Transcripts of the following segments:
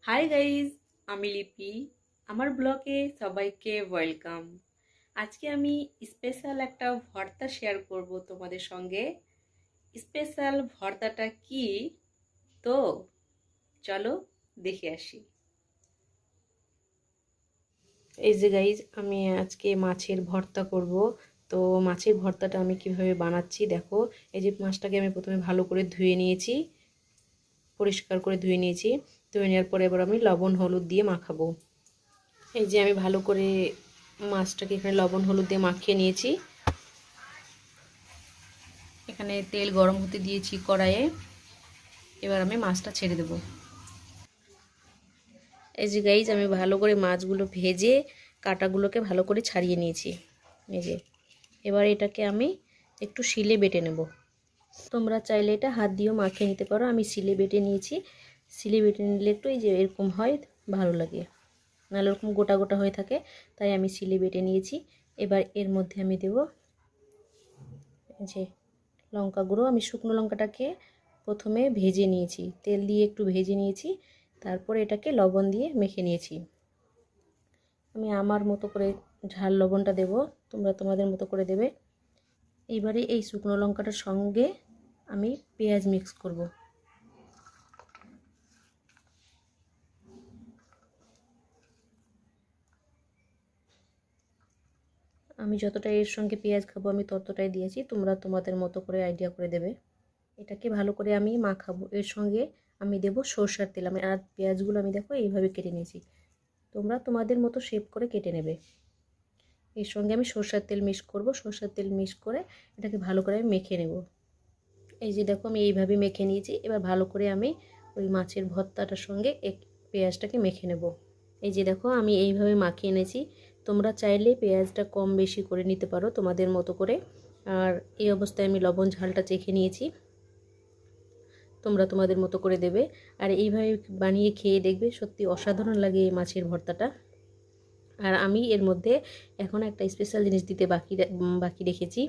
Hi guys, আমি লিপি। আমার ব্লগে সবাইকে ওয়েলকাম। আজকে আমি স্পেশাল একটা ভর্তা শেয়ার করব তোমাদের সঙ্গে। স্পেশাল ভর্তাটা কি, তো চলো দেখে আসি। এই যে গাইজ, আমি আজকে মাছের ভর্তা করব। তো মাছের ভর্তাটা আমি কিভাবে বানাচ্ছি দেখো। এই যে মাছটাকে আমি প্রথমে ভালো করে ধুয়ে নিয়েছি, পরিষ্কার করে ধুয়ে নিয়েছি। ধুয়ে নেওয়ার পরে এবার আমি লবণ হলুদ দিয়ে মাখাবো। এই যে আমি ভালো করে মাছটাকে এখানে লবণ হলুদ দিয়ে মাখিয়ে নিয়েছি। এখানে তেল গরম হতে দিয়েছি কড়াইয়ে। এবার আমি মাছটা ছেড়ে দেব। এই যে গাইজ, আমি ভালো করে মাছগুলো ভেজে কাঁটাগুলোকে ভালো করে ছাড়িয়ে নিয়েছি। এই যে এবার এটাকে আমি একটু শিলে বেটে নেব। তোমরা চাইলে এটা হাত দিয়েও মাখিয়ে নিতে পারো, আমি শিলে বেটে নিয়েছি। শিলে বেটে নিলে একটু এই যে এরকম হয়, ভালো লাগে। নাহলে এরকম গোটা গোটা হয়ে থাকে, তাই আমি শিলে বেটে নিয়েছি। এবার এর মধ্যে আমি দেব যে লঙ্কা গুঁড়ো। আমি শুকনো লঙ্কাটাকে প্রথমে ভেজে নিয়েছি, তেল দিয়ে একটু ভেজে নিয়েছি, তারপর এটাকে লবণ দিয়ে মেখে নিয়েছি। আমি আমার মতো করে ঝাল লবণটা দেব, তোমরা তোমাদের মতো করে দেবে। এইবারে এই শুকনো লঙ্কাটার সঙ্গে আমি পেঁয়াজ মিক্স করব। আমি যতটা এর সঙ্গে পেঁয়াজ খাবো আমি ততটাই দিয়েছি, তোমরা তোমাদের মতো করে আইডিয়া করে দেবে। এটাকে ভালো করে আমি মাখাবো। এর সঙ্গে আমি দেব সরষের তেল। আমি আর পেঁয়াজগুলো আমি দেখো এইভাবে কেটে নিয়েছি, তোমরা তোমাদের মতো শেপ করে কেটে নেবে। এর সঙ্গে আমি সরষের তেল মিক্স করব। সরষের তেল মিক্স করে এটাকে ভালো করে আমি মেখে নেব। এই যে দেখো আমি এইভাবে মেখে নিয়েছি। এবার ভালো করে আমি ওই মাছের ভর্তাটার সঙ্গে পেঁয়াজটাকে মেখে নেব। এই যে দেখো আমি এইভাবে মাখিয়ে এনেছি। তোমরা চাইলে পেঁয়াজটা কম বেশি করে নিতে পারো তোমাদের মতো করে। আর এই অবস্থায় আমি লবণ ঝালটা চেখে নিয়েছি, তোমরা তোমাদের মতো করে দেবে। আর এইভাবে বানিয়ে খেয়ে দেখবে, সত্যি অসাধারণ লাগে এই মাছের ভর্তাটা। আর আমি এর মধ্যে এখন একটা স্পেশাল জিনিস দিতে বাকি রেখেছি,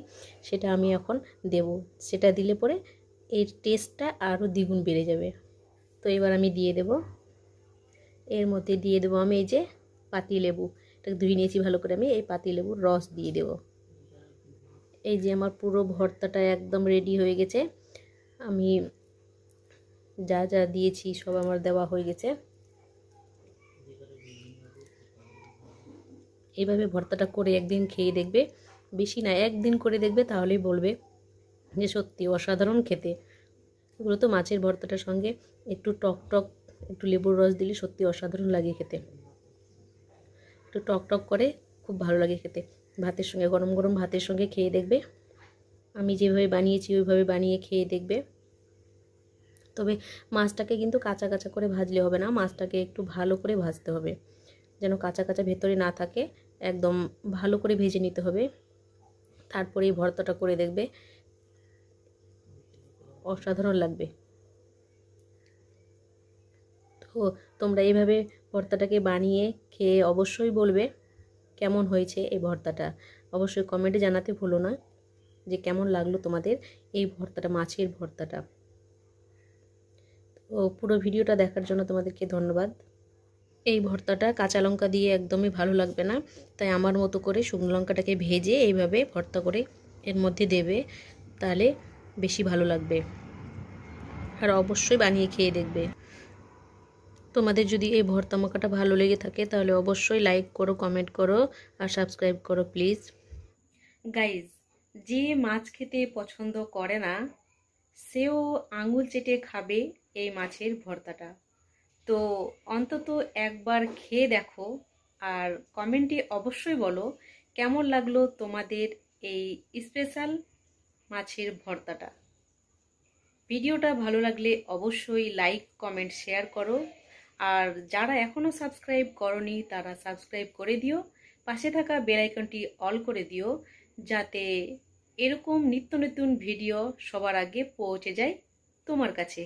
সেটা আমি এখন দেব। সেটা দিলে পরে এর টেস্টটা আরও দ্বিগুণ বেড়ে যাবে। তো এবার আমি দিয়ে দেব। এর মধ্যে দিয়ে দেবো আমি এই যে পাতিলেবু, এটা ধুয়ে নিয়েছি ভালো করে। আমি এই পাতিলেবুর রস দিয়ে দেব। এই যে আমার পুরো ভর্তাটা একদম রেডি হয়ে গেছে। আমি যা যা দিয়েছি সব আমার দেওয়া হয়ে গেছে। এইভাবে ভর্তাটা করে একদিন খেয়ে দেখবে, বেশি না একদিন করে দেখবে, তাহলেই বলবে যে সত্যি অসাধারণ খেতে। এগুলো তো মাছের ভর্তাটার সঙ্গে একটু টক টক, একটু লেবুর রস দিলে সত্যি অসাধারণ লাগে খেতে। একটু টক টক করে, খুব ভালো লাগে খেতে। ভাতের সঙ্গে, গরম গরম ভাতের সঙ্গে খেয়ে দেখবে। আমি যেভাবে বানিয়েছি ওইভাবে বানিয়ে খেয়ে দেখবে। তবে মাছটাকে কিন্তু কাঁচা কাঁচা করে ভাজলে হবে না, মাছটাকে একটু ভালো করে ভাজতে হবে, যেন কাঁচা কাঁচা ভেতরে না থাকে। একদম ভালো করে ভেজে নিতে হবে, তারপরে এই ভর্তাটা করে দেখবে, অসাধারণ লাগবে। তো তোমরা এইভাবে ভর্তাটাকে বানিয়ে খেয়ে অবশ্যই বলবে কেমন হয়েছে এই ভর্তাটা। অবশ্যই কমেন্টে জানাতে ভুলো না যে কেমন লাগলো তোমাদের এই ভর্তাটা, মাছের ভর্তাটা। তো পুরো ভিডিওটা দেখার জন্য তোমাদেরকে ধন্যবাদ। এই ভর্তাটা কাঁচা লঙ্কা দিয়ে একদমই ভালো লাগবে না, তাই আমার মতো করে শুকনো লঙ্কাটাকে ভেজে এইভাবে ভর্তা করে এর মধ্যে দেবে, তাহলে বেশি ভালো লাগবে। আর অবশ্যই বানিয়ে খেয়ে দেখবে। তোমাদের যদি এই ভর্তা মাখাটা ভালো লেগে থাকে তাহলে অবশ্যই লাইক করো, কমেন্ট করো আর সাবস্ক্রাইব করো প্লিজ। গাইজ, যে মাছ খেতে পছন্দ করে না সেও আঙুল চেটে খাবে এই মাছের ভর্তাটা। তো অন্তত একবার খেয়ে দেখো, আর কমেন্টে অবশ্যই বলো কেমন লাগলো তোমাদের এই স্পেশাল মাছের ভর্তাটা। ভিডিওটা ভালো লাগলে অবশ্যই লাইক, কমেন্ট, শেয়ার করো। আর যারা এখনও সাবস্ক্রাইব করনি তারা সাবস্ক্রাইব করে দিও। পাশে থাকা বেল আইকনটি অল করে দিও, যাতে এরকম নিত্য নতুন ভিডিও সবার আগে পৌঁছে যায় তোমার কাছে।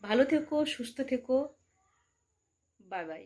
ভালো থেকো, সুস্থ থেকো, বাই বাই।